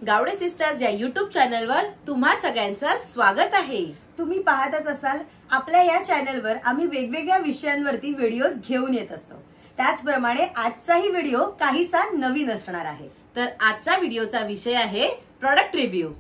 Gawade sisters या YouTube चॅनलवर तुम्हा सगळ्यांचं स्वागत आहे। तुम्ही पाहतच असाल आपल्या या चॅनलवर आम्ही वेगवेगळ्या विषयांवरती व्हिडिओज घेऊन येत असतो। त्याचप्रमाणे आजचाही व्हिडिओ काहीसा नवीन असणार आहे। तर आजचा व्हिडिओचा विषय आहे प्रोडक्ट रिव्ह्यू।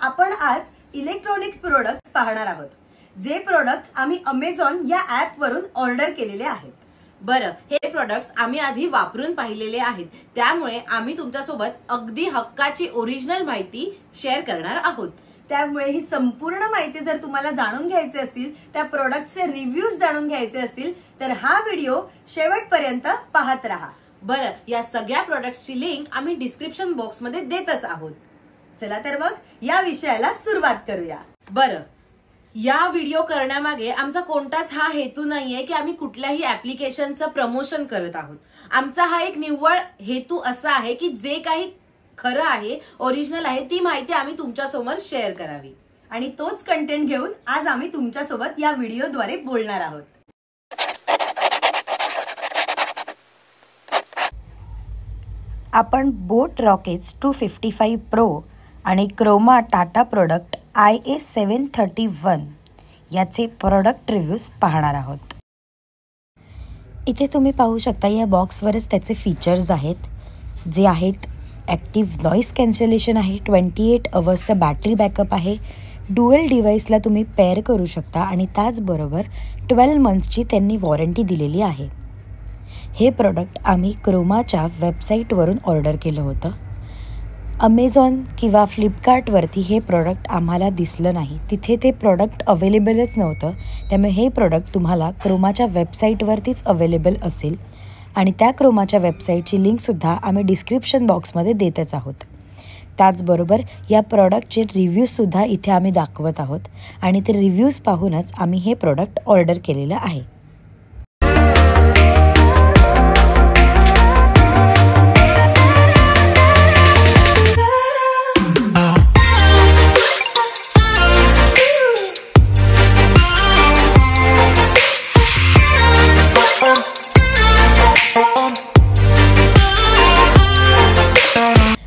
आपण आज इलेक्ट्रॉनिक्स प्रोडक्ट्स पाहणार आहोत, जे प्रोडक्ट्स आम्ही Amazon या ॲप वरून ऑर्डर केलेले आहेत। बरं, हे प्रोडक्ट्स आम्ही आधी वापरून पाहिलेले आहेत, त्यामुळे आम्ही तुमच्यासोबत अगदी हक्काची ओरिजिनल माहिती शेअर करणार आहोत। त्यामुळे ही संपूर्ण माहिती जर तुम्हाला जाणून घ्यायची असतील, त्या प्रोडक्टचे रिव्ह्यूज जाणून घ्यायचे असतील, तर हा व्हिडिओ शेवटपर्यंत पाहत राहा। बरं, या सगळ्या प्रोडक्ट्सची लिंक आम्ही डिस्क्रिप्शन बॉक्समध्ये देतच आहोत। चला तर मग या विषयाला सुरुवात करूया। बरं, या व्हिडिओ करण्यामागे आमचा कोणताच हा हेतू नाहीये की आम्ही कुठल्याही ऍप्लिकेशनचं प्रमोशन करत आहोत। आमचा हा एक निव्वळ हेतू असा आहे की जे काही खरं आहे, ओरिजिनल आहे, ती माहिती आम्ही तुमच्यासमोर शेअर करावी आणि तोच कंटेंट घेऊन आज आम्ही तुमच्यासोबत या व्हिडिओद्वारे बोलणार आहोत। आपण बोट रॉकेट्स 255 प्रो आणि क्रोमा टाटा प्रोडक्ट IA731 याचे प्रोडक्ट रिव्ह्यूज पाहणार आहोत। इथे तुम्ही पाहू शकता या बॉक्सवरच त्याचे फीचर्स आहेत, जे आहेत ॲक्टिव्ह नॉईस कॅन्सलेशन आहे, 28 अवर्सचा बॅटरी बॅकअप आहे, ड्युअल डिव्हाइसला तुम्ही पेअर करू शकता आणि त्याचबरोबर 12 मंथ्सची त्यांनी वॉरंटी दिलेली आहे। हे प्रोडक्ट आम्ही क्रोमाच्या वेबसाईटवरून ऑर्डर केलं होतं। Amazon किंवा फ्लिपकार्टवरती हे प्रोडक्ट आम्हाला दिसलं नाही, तिथे ते प्रोडक्ट अवेलेबलच नव्हतं। त्यामुळे हे प्रोडक्ट तुम्हाला क्रोमाच्या वेबसाईटवरतीच अवेलेबल असेल आणि त्या क्रोमाच्या वेबसाईटची लिंकसुद्धा आम्ही डिस्क्रिप्शन बॉक्समध्ये देतच आहोत। त्याचबरोबर या प्रोडक्टचे रिव्ह्यूजसुद्धा इथे आम्ही दाखवत आहोत आणि ते रिव्ह्यूज पाहूनच आम्ही हे प्रोडक्ट ऑर्डर केलेलं आहे।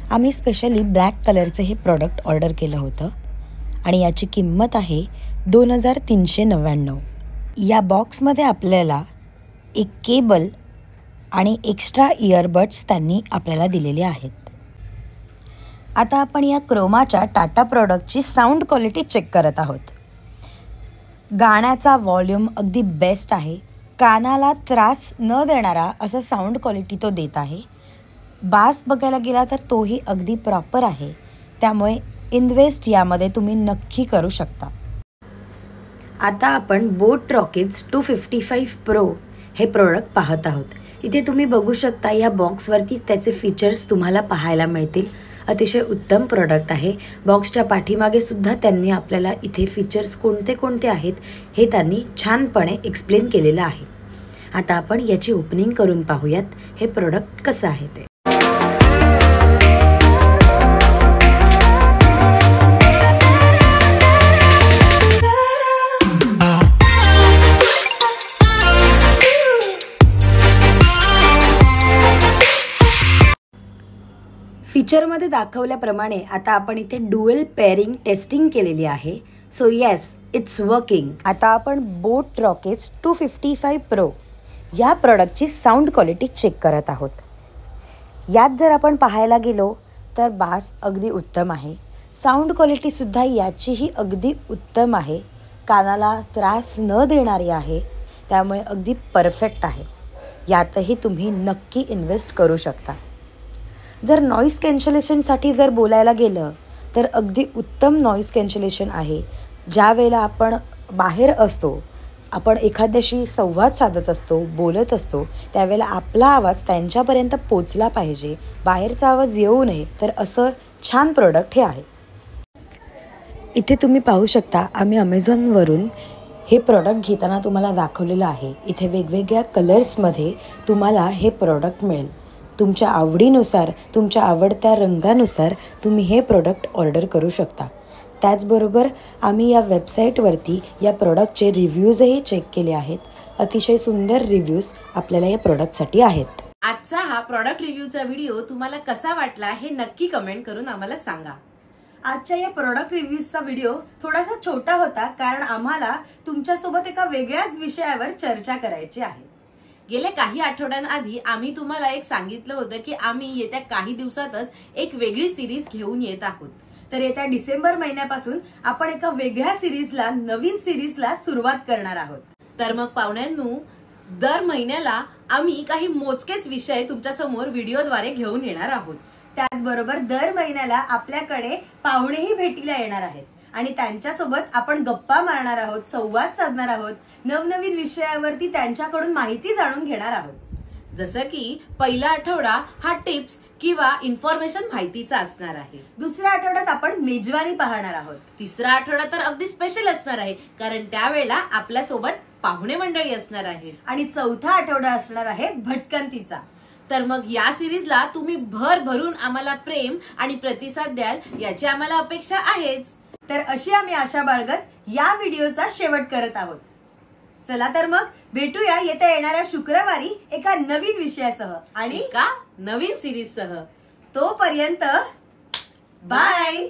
आम्ही स्पेशली ब्लॅक कलरचे हे प्रोडक्ट ऑर्डर केलं होतं आणि याची किंमत आहे 2399। या बॉक्समध्ये आपल्याला एक केबल आणि एक्स्ट्रा इयरबड्स त्यांनी आपल्याला दिलेले आहेत। आता आपण या क्रोमाच्या टाटा प्रोडक्टची साऊंड क्वालिटी चेक करत आहोत। गाण्याचा व्हॉल्यूम अगदी बेस्ट आहे, कानाला त्रास न देणारा असं साऊंड क्वालिटी तो देत आहे। बास बघायला गेला तर तोही अगदी प्रॉपर आहे, त्यामुळे इन्व्हेस्ट यामध्ये तुम्ही नक्की करू शकता। आता आपण बोट रॉकेट्स 255 प्रो हे प्रोडक्ट पाहत आहोत। इथे तुम्ही बघू शकता या बॉक्सवरती त्याचे फीचर्स तुम्हाला पाहायला मिळतील। अतिशय उत्तम प्रोडक्ट आहे। बॉक्सच्या पाठीमागे सुद्धा त्यांनी आपल्याला इथे फीचर्स कोणते कोणते आहेत हे त्यांनी छानपणे एक्सप्लेन केलेलं आहे। आता आपण याची ओपनिंग करून पाहूयात हे प्रोडक्ट कसं आहे ते। फीचरमध्ये दाखवल्याप्रमाणे आता आपण इथे ड्युअल पेअरिंग टेस्टिंग केलेली आहे। So yes, it's working. आता आपण बोट रॉकेट्स 255 प्रो या प्रोडक्टची साऊंड क्वालिटी चेक करत आहोत। यात जर आपण पाहायला गेलो तर बास अगदी उत्तम आहे, साऊंड क्वालिटीसुद्धा याचीही अगदी उत्तम आहे, कानाला त्रास न देणारी आहे, त्यामुळे अगदी परफेक्ट आहे। यातही तुम्ही नक्की इन्व्हेस्ट करू शकता। जर नॉईस कॅन्सलेशनसाठी जर बोलायला गेलं तर अगदी उत्तम नॉईस कॅन्सलेशन आहे। ज्या वेळेला आपण बाहेर असतो, आपण एखाद्याशी संवाद साधत असतो, बोलत असतो, त्यावेळेला आपला आवाज त्यांच्यापर्यंत पोचला पाहिजे, बाहेरचा आवाज येऊ नये, तर असं छान प्रोडक्ट हे आहे। इथे तुम्ही पाहू शकता आम्ही Amazonवरून हे प्रोडक्ट घेताना तुम्हाला दाखवलेलं आहे। इथे वेगवेगळ्या कलर्समध्ये तुम्हाला हे प्रोडक्ट मिळेल। तुमच्या आवडीनुसार, तुमच्या आवडत्या रंगानुसार तुम्ही हे प्रोडक्ट ऑर्डर करू शकता। त्याचबरोबर आम्ही या वेबसाईटवरती या प्रोडक्टचे रिव्ह्यूजही चेक केले आहेत। अतिशय सुंदर रिव्ह्यूज आपल्याला या प्रोडक्टसाठी आहेत। आजचा हा प्रॉडक्ट रिव्ह्यूचा व्हिडिओ तुम्हाला कसा वाटला हे नक्की कमेंट करून आम्हाला सांगा। आजच्या या प्रोडक्ट रिव्ह्यूजचा व्हिडिओ थोडासा छोटा होता कारण आम्हाला तुमच्यासोबत एका वेगळ्याच विषयावर चर्चा करायची आहे। गेल्या काही आठवड्यांआधी आम्ही तुम्हाला एक सांगितलं होतं की आम्ही येत्या काही दिवसातच एक वेगळी सिरीज घेऊन येत आहोत। तर येत्या डिसेंबर महिन्यापासून आपण एका वेगळ्या सिरीजला, नवीन सिरीजला सुरुवात करणार आहोत। तर मग पाहुण्यांनो, दर महिन्याला आम्ही काही मोजकेच विषय तुमच्या समोर व्हिडिओद्वारे घेऊन येणार आहोत। त्याचबरोबर दर महिन्याला आपल्याकडे पाहुणेही भेटीला येणार आहेत आणि त्यांच्यासोबत आपण गप्पा मारणार आहोत, संवाद साधणार आहोत, नवनवीन विषयावरती त्यांच्याकडून माहिती जाणून घेणार आहोत। जसं की पहिला आठवडा हा टिप्स किंवा इन्फॉर्मेशन माहितीचा असणार आहे। दुसऱ्या आठवड्यात आपण मेजवानी पाहणार आहोत। तिसरा आठवडा तर अगदी स्पेशल असणार आहे कारण त्यावेळेला आपल्या सोबत पाहुणे मंडळी असणार आहे। आणि चौथा आठवडा असणार आहे भटकंतीचा। तर मग या सिरीजला तुम्ही भरभरून आम्हाला प्रेम आणि प्रतिसाद द्याल याची आम्हाला अपेक्षा आहेच। तर अशी आम्ही आशा बाळगत या व्हिडिओचा शेवट करत आहोत। चला तर मग भेटूया येत्या येणाऱ्या शुक्रवारी एका नवीन विषयासह आणि एका नवीन सिरीजसह। तोपर्यंत बाय।